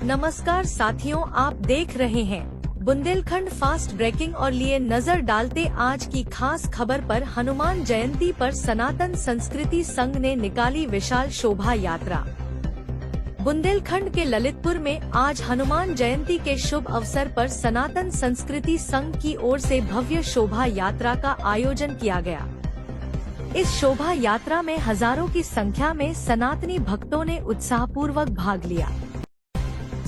नमस्कार साथियों, आप देख रहे हैं बुंदेलखंड फास्ट ब्रेकिंग और लिए नजर डालते आज की खास खबर पर। हनुमान जयंती पर सनातन संस्कृति संघ ने निकाली विशाल शोभा यात्रा। बुंदेलखंड के ललितपुर में आज हनुमान जयंती के शुभ अवसर पर सनातन संस्कृति संघ की ओर से भव्य शोभा यात्रा का आयोजन किया गया। इस शोभा यात्रा में हजारों की संख्या में सनातनी भक्तों ने उत्साहपूर्वक भाग लिया।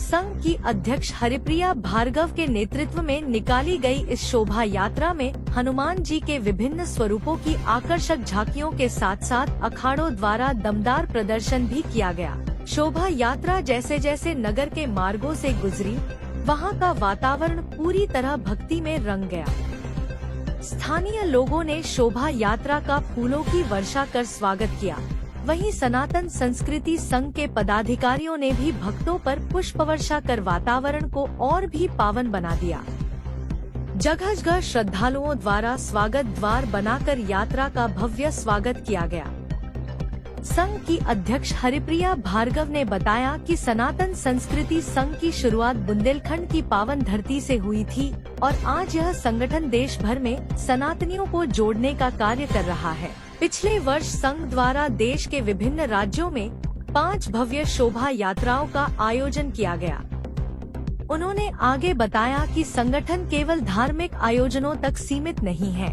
संघ की अध्यक्ष हरिप्रिया भार्गव के नेतृत्व में निकाली गई इस शोभा यात्रा में हनुमान जी के विभिन्न स्वरूपों की आकर्षक झांकियों के साथ साथ अखाड़ों द्वारा दमदार प्रदर्शन भी किया गया। शोभा यात्रा जैसे जैसे नगर के मार्गों से गुजरी, वहां का वातावरण पूरी तरह भक्ति में रंग गया। स्थानीय लोगों ने शोभा यात्रा का फूलों की वर्षा कर स्वागत किया। वहीं सनातन संस्कृति संघ के पदाधिकारियों ने भी भक्तों पर पुष्प वर्षा कर वातावरण को और भी पावन बना दिया। जगह जगह श्रद्धालुओं द्वारा स्वागत द्वार बनाकर यात्रा का भव्य स्वागत किया गया। संघ की अध्यक्ष हरिप्रिया भार्गव ने बताया कि सनातन संस्कृति संघ की शुरुआत बुंदेलखंड की पावन धरती से हुई थी और आज यह संगठन देश भर में सनातनियों को जोड़ने का कार्य कर रहा है। पिछले वर्ष संघ द्वारा देश के विभिन्न राज्यों में 5 भव्य शोभा यात्राओं का आयोजन किया गया। उन्होंने आगे बताया कि संगठन केवल धार्मिक आयोजनों तक सीमित नहीं है,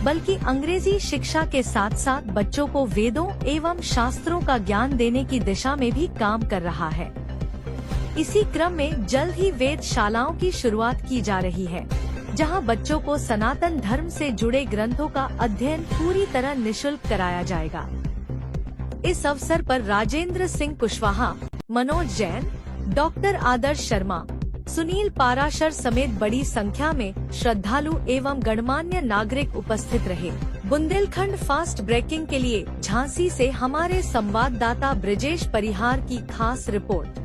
बल्कि अंग्रेजी शिक्षा के साथ साथ बच्चों को वेदों एवं शास्त्रों का ज्ञान देने की दिशा में भी काम कर रहा है। इसी क्रम में जल्द ही वेदशालाओं की शुरुआत की जा रही है, जहां बच्चों को सनातन धर्म से जुड़े ग्रंथों का अध्ययन पूरी तरह निशुल्क कराया जाएगा। इस अवसर पर राजेंद्र सिंह कुशवाहा, मनोज जैन, डॉक्टर आदर्श शर्मा, सुनील पाराशर समेत बड़ी संख्या में श्रद्धालु एवं गणमान्य नागरिक उपस्थित रहे। बुंदेलखंड फास्ट ब्रेकिंग के लिए झांसी से हमारे संवाददाता ब्रिजेश परिहार की खास रिपोर्ट।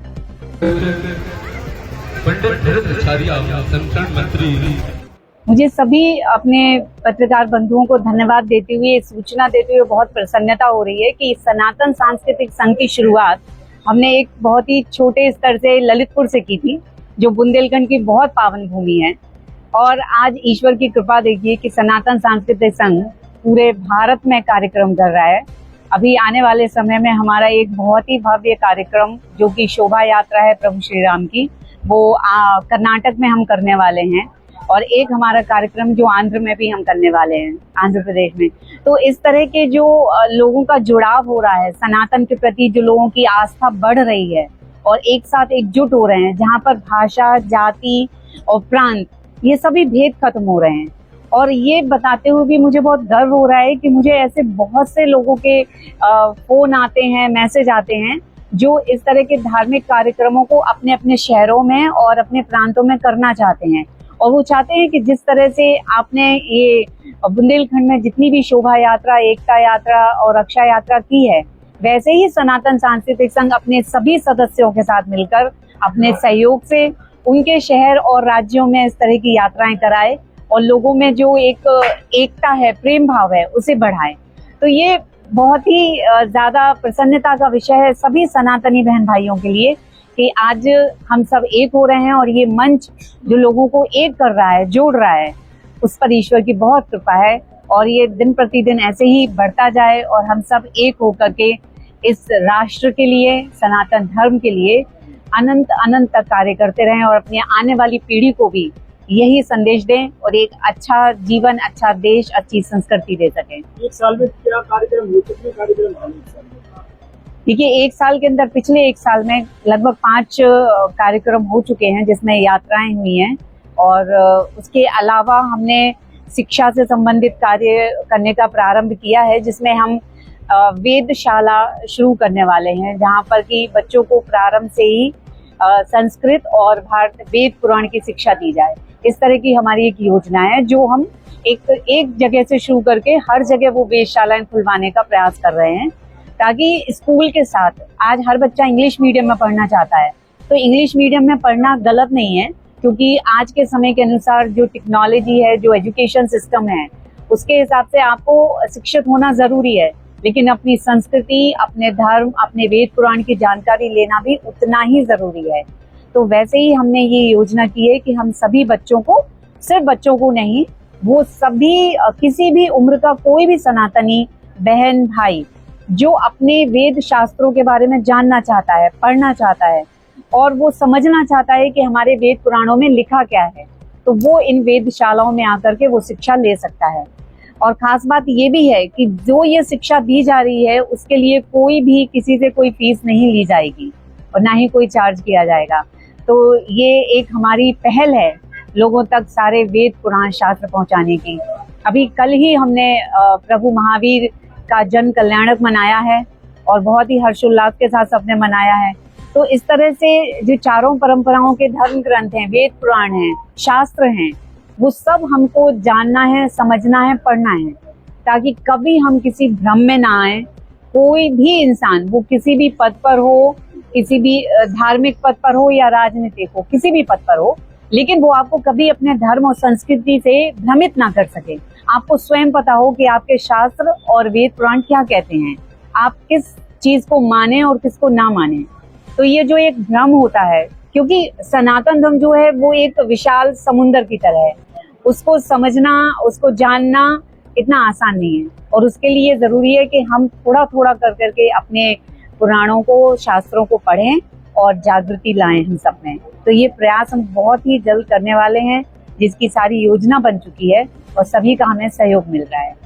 मुझे सभी अपने पत्रकार बंधुओं को धन्यवाद देते हुए, सूचना देते हुए बहुत प्रसन्नता हो रही है कि सनातन सांस्कृतिक संघ की शुरुआत हमने एक बहुत ही छोटे स्तर से ललितपुर से की थी, जो बुंदेलखंड की बहुत पावन भूमि है। और आज ईश्वर की कृपा देखिए कि सनातन सांस्कृतिक संघ पूरे भारत में कार्यक्रम कर रहा है। अभी आने वाले समय में हमारा एक बहुत ही भव्य कार्यक्रम, जो कि शोभा यात्रा है प्रभु श्री राम की, वो कर्नाटक में हम करने वाले हैं। और एक हमारा कार्यक्रम जो आंध्र में भी हम करने वाले हैं, आंध्र प्रदेश में। तो इस तरह के जो लोगों का जुड़ाव हो रहा है, सनातन के प्रति जो लोगों की आस्था बढ़ रही है और एक साथ एकजुट हो रहे हैं, जहाँ पर भाषा, जाति और प्रांत, ये सभी भेद खत्म हो रहे हैं। और ये बताते हुए भी मुझे बहुत गर्व हो रहा है कि मुझे ऐसे बहुत से लोगों के फोन आते हैं, मैसेज आते हैं, जो इस तरह के धार्मिक कार्यक्रमों को अपने अपने शहरों में और अपने प्रांतों में करना चाहते हैं। और वो चाहते हैं कि जिस तरह से आपने ये बुंदेलखंड में जितनी भी शोभा यात्रा, एकता यात्रा और रक्षा यात्रा की है, वैसे ही सनातन सांस्कृतिक संघ अपने सभी सदस्यों के साथ मिलकर अपने सहयोग से उनके शहर और राज्यों में इस तरह की यात्राएं कराए और लोगों में जो एक एकता है, प्रेम भाव है, उसे बढ़ाए। तो ये बहुत ही ज्यादा प्रसन्नता का विषय है सभी सनातनी बहन भाइयों के लिए कि आज हम सब एक हो रहे हैं। और ये मंच जो लोगों को एक कर रहा है, जोड़ रहा है, उस पर ईश्वर की बहुत कृपा है। और ये दिन प्रतिदिन ऐसे ही बढ़ता जाए और हम सब एक होकर के इस राष्ट्र के लिए, सनातन धर्म के लिए अनंत अनंत तक कार्य करते रहें और अपनी आने वाली पीढ़ी को भी यही संदेश दें और एक अच्छा जीवन, अच्छा देश, अच्छी संस्कृति दे सकें। एक साल में क्या कार्यक्रम हुए, कितने कार्यक्रम? देखिए, एक साल के अंदर, पिछले एक साल में लगभग 5 कार्यक्रम हो चुके हैं, जिसमें यात्राएं हुई हैं। और उसके अलावा हमने शिक्षा से संबंधित कार्य करने का प्रारंभ किया है, जिसमें हम वेदशाला शुरू करने वाले हैं, जहां पर कि बच्चों को प्रारंभ से ही संस्कृत और भारत वेद पुराण की शिक्षा दी जाए। इस तरह की हमारी एक योजना है, जो हम एक जगह से शुरू करके हर जगह वो वेदशालाएं खुलवाने का प्रयास कर रहे हैं, ताकि स्कूल के साथ, आज हर बच्चा इंग्लिश मीडियम में पढ़ना चाहता है, तो इंग्लिश मीडियम में पढ़ना गलत नहीं है, क्योंकि आज के समय के अनुसार जो टेक्नोलॉजी है, जो एजुकेशन सिस्टम है, उसके हिसाब से आपको शिक्षित होना जरूरी है। लेकिन अपनी संस्कृति, अपने धर्म, अपने वेद पुराण की जानकारी लेना भी उतना ही जरूरी है। तो वैसे ही हमने ये योजना की है कि हम सभी बच्चों को, सिर्फ बच्चों को नहीं, वो सभी किसी भी उम्र का कोई भी सनातनी बहन भाई जो अपने वेद शास्त्रों के बारे में जानना चाहता है, पढ़ना चाहता है और वो समझना चाहता है कि हमारे वेद पुराणों में लिखा क्या है, तो वो इन वेदशालाओं में आकर के वो शिक्षा ले सकता है। और खास बात ये भी है कि जो ये शिक्षा दी जा रही है उसके लिए कोई भी किसी से कोई फीस नहीं ली जाएगी और ना ही कोई चार्ज किया जाएगा। तो ये एक हमारी पहल है लोगों तक सारे वेद पुराण शास्त्र पहुंचाने की। अभी कल ही हमने प्रभु महावीर का जन कल्याणक मनाया है और बहुत ही हर्षोल्लास के साथ सबने मनाया है। तो इस तरह से जो चारों परंपराओं के धर्म ग्रंथ हैं, वेद पुराण हैं, शास्त्र हैं, वो सब हमको जानना है, समझना है, पढ़ना है, ताकि कभी हम किसी भ्रम में ना आए। कोई भी इंसान, वो किसी भी पद पर हो, किसी भी धार्मिक पद पर हो या राजनीतिक हो, किसी भी पद पर हो, लेकिन वो आपको कभी अपने धर्म और संस्कृति से भ्रमित ना कर सके। आपको स्वयं पता हो कि आपके शास्त्र और वेद पुराण क्या कहते हैं, आप किस चीज को माने और किसको ना माने। तो ये जो एक भ्रम होता है, क्योंकि सनातन धर्म जो है वो एक विशाल समुद्र की तरह है, उसको समझना, उसको जानना इतना आसान नहीं है और उसके लिए जरूरी है कि हम थोड़ा थोड़ा कर करके अपने पुराणों को, शास्त्रों को पढ़ें और जागृति लाएं हम सब में। तो ये प्रयास हम बहुत ही जल्द करने वाले हैं, जिसकी सारी योजना बन चुकी है और सभी का हमें सहयोग मिल रहा है।